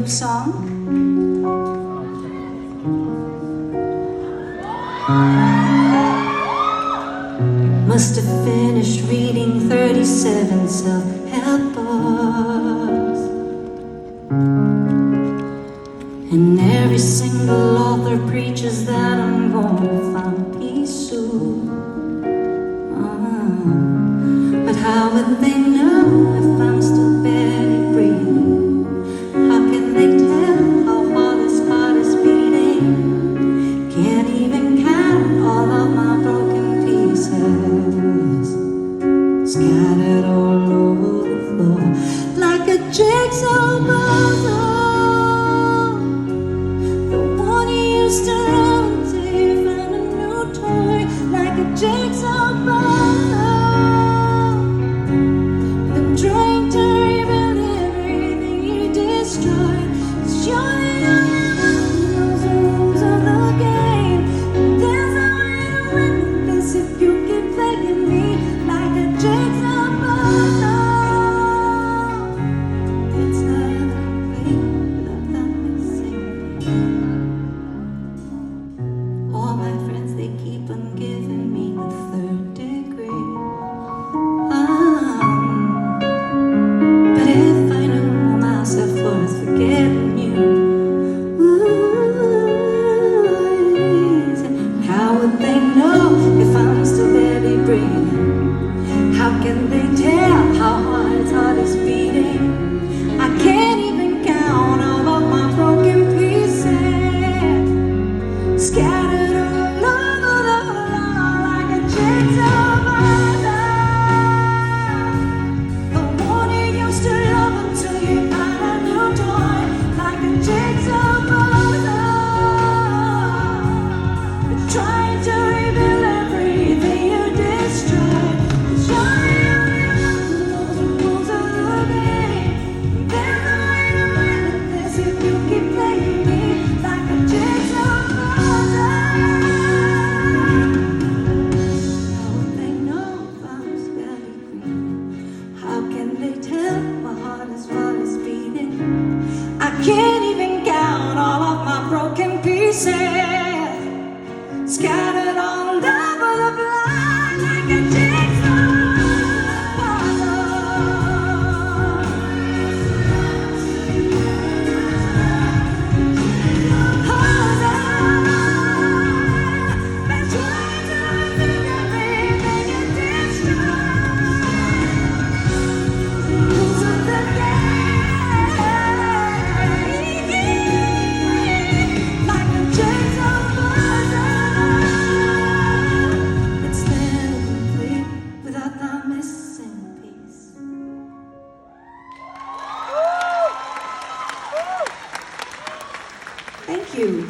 group song. Must have finished reading 37 self-help books, and every single author preaches that I'm gonna find peace soon. But how would they know if I'm still barely breathing? How can they tell how hard this heart is beating? Can't even count all of my broken pieces, scattered all over the floor like a jigsaw puzzle. The one you used to run till you found a new toy, like a jigsaw puzzle. Been trying to rebuild everything you destroyed. 'Cause you're the only one who knows the rules of the game. And there's no way to win this if you keep playing me like a jigsaw puzzle. It's never complete without that missing piece. All my friends, they keep on giving me the third degree. But if I know myself worth forgetting you, how would they know if I'm still barely breathing? How can they tell how hard his heart is beating? I can't even count all of my broken pieces, scattered all over the floor like a jigsaw puzzle. The one you used to love until you found a new toy, like a jigsaw puzzle. You're trying to rebuild everything you destroyed. 'Cause you're the only one who knows the rules of the game. There's no way to win this if you keep playing me like a jigsaw puzzle. How would they know if I'm barely breathing? How can they tell my heart is what is beating? I can't even count all of my broken pieces, scattered all over the floor like a jigsaw Thank you.